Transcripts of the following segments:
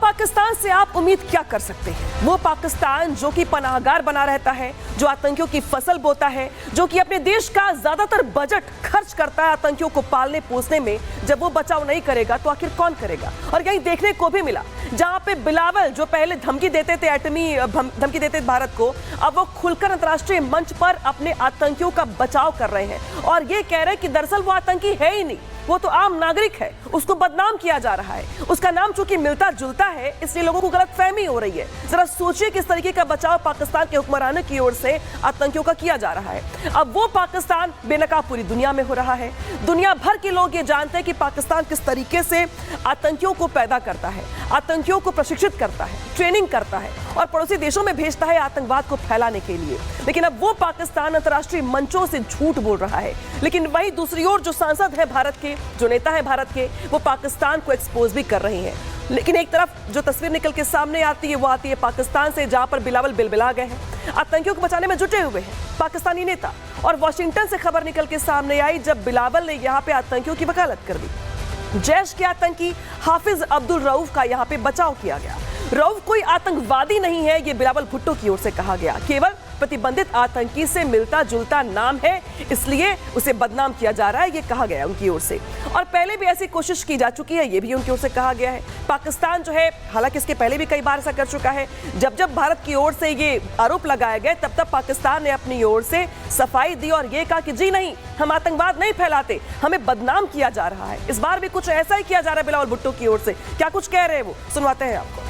पाकिस्तान से आप उम्मीद क्या कर सकते हैं? वो पाकिस्तान जो कि पनाहगार बना रहता है, जो आतंकियों की फसल बोता है, जो कि अपने देश का ज्यादातर बजट खर्च करता है आतंकियों को पालने पोसने में। जब वो बचाव नहीं करेगा तो आखिर कौन करेगा? और यही देखने को भी मिला, जहां पे बिलावल जो पहले धमकी देते थे, एटमी धमकी देते थे भारत को, अब वो खुलकर अंतर्राष्ट्रीय मंच पर अपने आतंकियों का बचाव कर रहे हैं और ये कह रहे हैं कि दरअसल वो आतंकी है ही नहीं, वो तो आम नागरिक है, उसको बदनाम किया जा रहा है, उसका नाम चूंकि मिलता जुलता है इसलिए लोगों को गलतफहमी हो रही है। जरा सोचिए किस तरीके का बचाव पाकिस्तान के हुक्मरानों की ओर से आतंकियों का किया जा रहा है। अब वो पाकिस्तान बेनकाब पूरी दुनिया में हो रहा है। दुनिया भर के लोग ये जानते हैं कि पाकिस्तान किस तरीके से आतंकियों को पैदा करता है, आतंकियों को प्रशिक्षित करता है, ट्रेनिंग करता है और पड़ोसी देशों में भेजता है आतंकवाद को फैलाने के लिए। लेकिन अब वो पाकिस्तान अंतर्राष्ट्रीय मंचों से झूठ बोल रहा है, लेकिन वही दूसरी ओर जो सांसद है भारत के, जो नेता है भारत के, वो पाकिस्तान को एक्सपोज भी कर रहे हैं। लेकिन एक तरफ जो तस्वीर निकल के सामने आती है वो आती है पाकिस्तान से, जहां पर बिलावल बिलबिला गए हैं, आतंकियों को बचाने में जुटे हुए हैं पाकिस्तानी नेता। और वॉशिंगटन से खबर निकल के सामने आई जब बिलावल ने यहां पे आतंकियों की वकालत कर दी। जैश के आतंकी हाफिज अब्दुल रऊफ का यहां पे बचाव किया गया। रऊफ कोई आतंकवादी नहीं है, ये बिलावल भुट्टो की ओर से कहा गया, केवल प्रतिबंधित आतंकी से मिलता जुलता नाम है इसलिए उसे बदनाम किया जा रहा है, ये कहा गया उनकी ओर से। और पहले भी ऐसी कोशिश की जा चुकी है, ये भी उनकी ओर से कहा गया है। पाकिस्तान जो है, हालांकि इसके पहले भी कई बार ऐसा कर चुका है, जब जब भारत की ओर से ये आरोप लगाए गए तब तब पाकिस्तान ने अपनी ओर से सफाई दी और ये कहा कि जी नहीं, हम आतंकवाद नहीं फैलाते, हमें बदनाम किया जा रहा है। इस बार भी कुछ ऐसा ही किया जा रहा है बिलावल भुट्टो की ओर से। क्या कुछ कह रहे हैं वो, सुनवाते हैं आपको।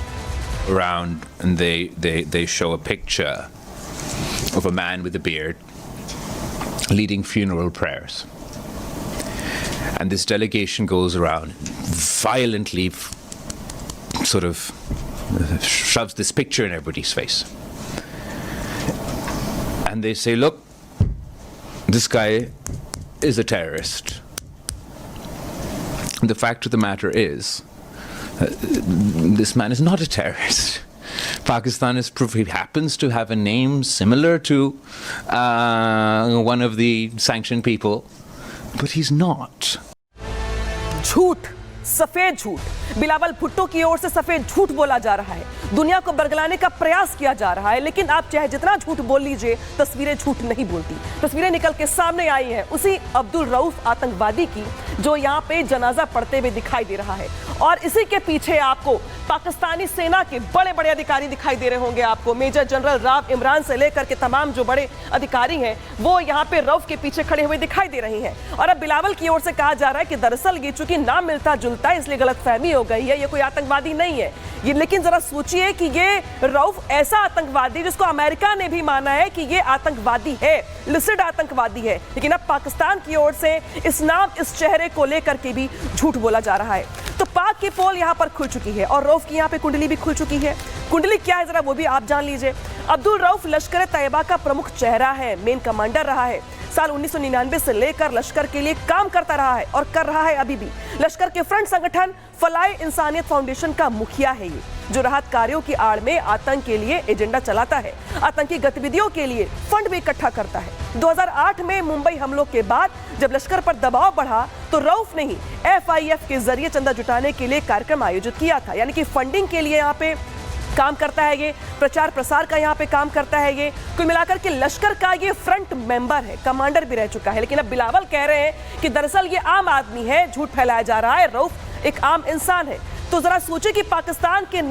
Around and they show a picture of a man with a beard leading funeral prayers, and this delegation goes around violently sort of shoves this picture in everybody's face, and they say, look, this guy is a terrorist. The fact of the matter is this man is not a terrorist. Pakistan is proof. He happens to have a name similar to one of the sanctioned people, but he's not. झूठ, सफेद झूठ, बिलावल भुट्टो की ओर से सफेद झूठ बोला जा रहा है, दुनिया को बरगलाने का प्रयास किया जा रहा है। लेकिन आप चाहे जितना झूठ बोल लीजिए, तस्वीरें झूठ नहीं बोलती। तस्वीरें निकल के सामने आई हैं उसी अब्दुल रऊफ आतंकवादी की, जो यहाँ पे जनाजा पढ़ते हुए दिखाई दे रहा है। और इसी के पीछे आपको पाकिस्तानी सेना के बड़े बड़े अधिकारी दिखाई दे रहे होंगे। आपको मेजर जनरल राव इमरान से लेकर के तमाम जो बड़े अधिकारी हैं वो यहाँ पे रऊफ के पीछे खड़े हुए दिखाई दे रही हैं। और अब बिलावल की ओर से कहा जा रहा है कि दरअसल ये चूंकि नाम मिलता जुलता है इसलिए गलतफहमी हो गई है, ये कोई आतंकवादी नहीं है ये। लेकिन जरा सोचिए कि ये रऊफ ऐसा आतंकवादी जिसको अमेरिका ने भी माना है कि ये आतंकवादी है, लिस्टेड आतंकवादी है, लेकिन अब पाकिस्तान की ओर से इस नाम, इस चेहरे को लेकर के भी झूठ बोला जा रहा है। तो पाक की पोल यहां पर खुल चुकी है और रऊफ की यहां पे कुंडली भी खुल चुकी है। कुंडली क्या है जरा वो भी आप जान लीजिए। अब्दुल रऊफ लश्कर तैयबा का प्रमुख चेहरा है, मेन कमांडर रहा है। साल 1999 से लेकर लश्कर के लिए काम करता रहा है और कर रहा है अभी भी। लश्कर के फ्रंट संगठन फलाए इंसानियत फाउंडेशन का मुखिया है ये, जो राहत कार्यों की आड़ में आतंक के लिए एजेंडा चलाता है, आतंकी गतिविधियों के लिए फंड भी इकट्ठा करता है। 2008 में मुंबई हमलों के बाद जब लश्कर पर दबाव बढ़ा तो रऊफ ने ही FIF के जरिए चंदा जुटाने के लिए कार्यक्रम आयोजित किया था, यानी कि फंडिंग के लिए यहाँ पे काम करता है ये, प्रचार प्रसार का यहाँ पे काम करता है ये। कुल मिलाकर के लश्कर का ये फ्रंट मेंबर है, कमांडर भी रह चुका है। लेकिन अब बिलावल कह रहे हैं कि दरअसल ये आम आदमी है, झूठ फैलाया जा रहा है, रऊफ एक आम इंसान है। तो जरा सोचिए कि पाकिस्तान के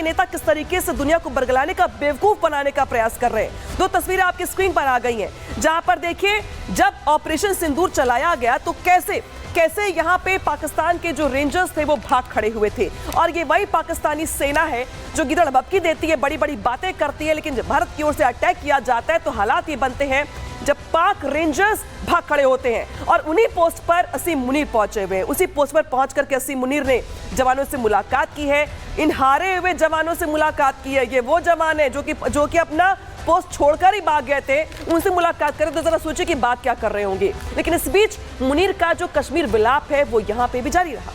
नेता किस तरीके से दुनिया को बरगलाने का, बेवकूफ बनाने का प्रयास कर रहे हैं। दो तस्वीरें आपकी स्क्रीन पर आ गई हैं, जहां पर देखिए जब ऑपरेशन सिंदूर चलाया गया तो कैसे यहाँ पे पाकिस्तान के जो रेंजर्स थे वो भाग खड़े हुए थे। और ये वही पाकिस्तानी सेना है जो गिदड़ भपकी देती है, बड़ी बड़ी बातें करती है, लेकिन जब भारत की ओर से अटैक किया जाता है तो हालात ये बनते हैं जब पाक रेंजर्स भाग खड़े होते हैं। और उन्हीं पोस्ट पर असीम मुनीर पहुंचे हुए हैं। उसी पोस्ट पर पहुंच करके असीम मुनीर ने जवानों से मुलाकात की है, इन हारे हुए जवानों से मुलाकात की है। ये वो जवान है जो कि अपना पोस्ट छोड़कर ही भाग गए थे, उनसे मुलाकात करें तो जरा सोचिए कि बात क्या कर रहे होंगे। लेकिन इस बीच मुनीर का जो कश्मीर विलाप है वो यहाँ पे भी जारी रहा।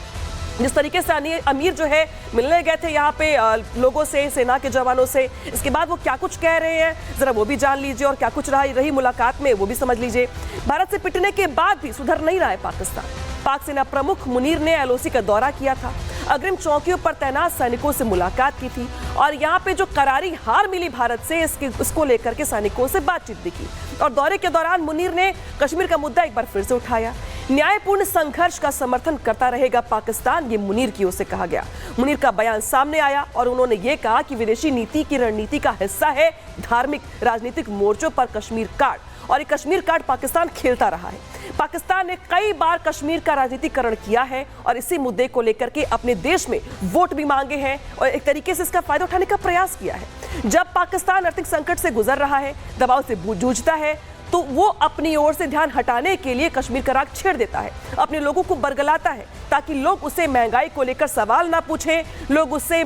जिस तरीके से अमीर जो है मिलने गए थे यहाँ पे लोगों से, सेना के जवानों से, इसके बाद वो क्या कुछ कह रहे हैं जरा वो भी जान लीजिए और क्या कुछ रही मुलाकात में वो भी समझ लीजिए। भारत से पिटने के बाद भी सुधर नहीं रहा है पाकिस्तान। पाक सेना प्रमुख मुनीर ने LOC का दौरा किया था। अग्रिम चौकियों पर तैनात सैनिकों से मुलाकात की थी और यहाँ पे जो करारी हार मिली भारत से इसको लेकर के सैनिकों से बातचीत भी की। और दौरे के दौरान मुनीर ने कश्मीर का मुद्दा एक बार फिर से उठाया। न्यायपूर्ण संघर्ष का समर्थन करता रहेगा पाकिस्तान, ये मुनीर की ओर से कहा गया। मुनीर का बयान सामने आया और उन्होंने ये कहा कि विदेशी नीति की रणनीति का हिस्सा है धार्मिक राजनीतिक मोर्चों पर कश्मीर कार्ड, और ये कश्मीर कार्ड पाकिस्तान खेलता रहा है। पाकिस्तान ने कई बार कश्मीर का राजनीतिकरण किया है और इसी मुद्दे को लेकर के अपने देश में वोट भी मांगे हैं और एक तरीके से इसका फायदा उठाने का प्रयास किया है। जब पाकिस्तान आर्थिक संकट से गुजर रहा है, दबाव से जूझता है, तो वो अपनी ओर से ध्यान हटाने के लिए कश्मीर का राग छेड़ देता है, अपने लोगों को बरगलाता है ताकि लोग उससे महंगाई को लेकर सवाल ना पूछें, लोग उससे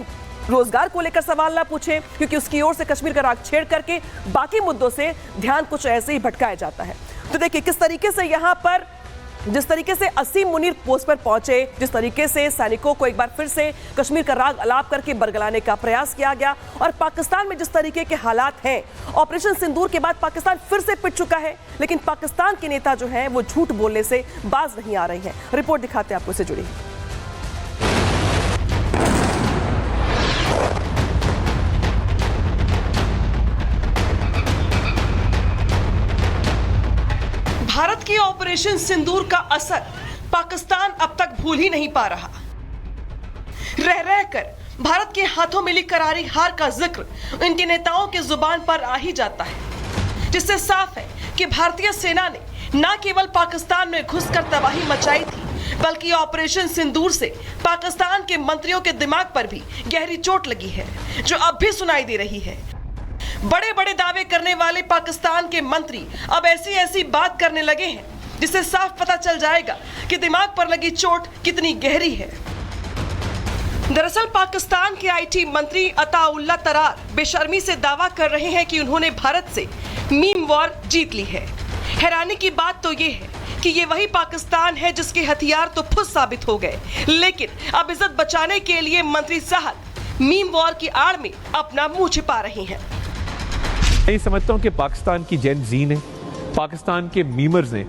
रोजगार को लेकर सवाल ना पूछें, क्योंकि उसकी ओर से कश्मीर का राग छेड़ करके बाकी मुद्दों से ध्यान कुछ ऐसे ही भटकाया जाता है। तो देखिए किस तरीके से यहाँ पर जिस तरीके से असीम मुनीर पोस्ट पर पहुंचे, जिस तरीके से सैनिकों को एक बार फिर से कश्मीर का राग अलाप करके बरगलाने का प्रयास किया गया, और पाकिस्तान में जिस तरीके के हालात हैं, ऑपरेशन सिंदूर के बाद पाकिस्तान फिर से पिट चुका है, लेकिन पाकिस्तान के नेता जो हैं वो झूठ बोलने से बाज नहीं आ रहे हैं। रिपोर्ट दिखाते हैं आपको, इससे जुड़ी। भारत की ऑपरेशन सिंदूर का असर पाकिस्तान अब तक भूल ही नहीं पा रहा। रह रहकर भारत के हाथों मिली करारी हार का जिक्र इनके नेताओं के जुबान पर आ ही जाता है, जिससे साफ है कि भारतीय सेना ने न केवल पाकिस्तान में घुसकर तबाही मचाई थी, बल्कि ऑपरेशन सिंदूर से पाकिस्तान के मंत्रियों के दिमाग पर भी गहरी चोट लगी है, जो अब भी सुनाई दे रही है। बड़े बड़े दावे करने वाले पाकिस्तान के मंत्री अब ऐसी ऐसी बात करने लगे हैं जिससे साफ पता चल जाएगा कि दिमाग पर लगी चोट कितनी गहरी है। दरअसल पाकिस्तान के आईटी मंत्री अताउल्ला तरार बेशर्मी से दावा कर रहे हैं कि उन्होंने भारत से मीम वॉर जीत ली है। हैरानी की बात तो ये है कि ये वही पाकिस्तान है जिसके हथियार तो फुस साबित हो गए, लेकिन अब इज्जत बचाने के लिए मंत्री साहब मीम वॉर की आड़ में अपना मुंह छिपा रहे हैं। मैं समझता हूँ कि पाकिस्तान की जेन जी ने, पाकिस्तान के मीमर्स ने,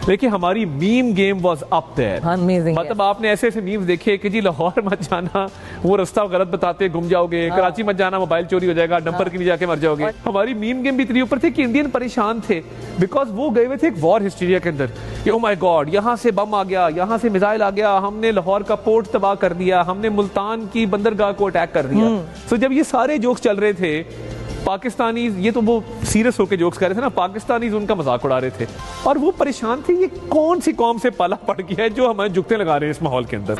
देखिए हमारी meme game was up there. मतलब आपने ऐसे ऐसे मीम्स देखे कि जी लाहौर मत जाना, वो रास्ता गलत बताते गुम जाओगे, कराची मत जाना मोबाइल चोरी हो जाएगा, डंपर के नीचे जाके मर जाओगे। हमारी मीम गेम भी इतनी ऊपर थी कि इंडियन परेशान थे, बिकॉज वो गए हुए थे एक वॉर हिस्टीरिया के अंदर कि ओह माय गॉड, यहाँ से बम आ गया, यहाँ से मिसाइल आ गया, हमने लाहौर का पोर्ट तबाह कर दिया, हमने मुल्तान की बंदरगाह को अटैक कर दिया। तो जब ये सारे जोक्स चल रहे थे, पाकिस्तानी, ये तो वो सीरियस होकर जोक्स कर रहे थे ना, पाकिस्तानी उनका मजाक उड़ा रहे थे और वो परेशान थे, ये कौन सी कौम से पाला पड़ गया है जो हमें जुगते लगा रहे हैं इस माहौल के अंदर।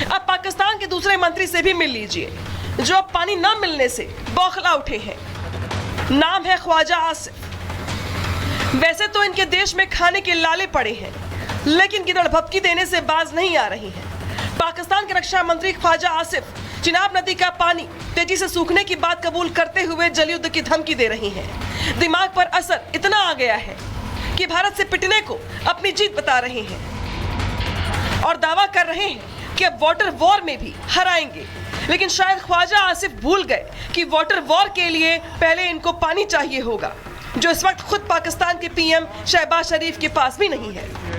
अब पाकिस्तान के दूसरे मंत्री से भी मिल लीजिए, जो अब पानी न मिलने से बौखला उठे हैं। नाम है ख्वाजा आसिफ। वैसे तो इनके देश में खाने के लाले पड़े हैं, लेकिन गिदड़ भपकी देने से बाज नहीं आ रही हैं। पाकिस्तान के रक्षा मंत्री ख्वाजा आसिफ चिनाब नदी का पानी तेजी से सूखने की बात कबूल करते हुए जलयुद्ध की धमकी दे रही हैं। दिमाग पर असर इतना आ गया है कि भारत से पिटने को अपनी जीत बता रहे हैं और दावा कर रहे हैं कि अब वाटर वॉर में भी हराएंगे। लेकिन शायद ख्वाजा आसिफ भूल गए कि वाटर वॉर के लिए पहले इनको पानी चाहिए होगा, जो इस वक्त खुद पाकिस्तान के पीएम शहबाज शरीफ के पास भी नहीं है।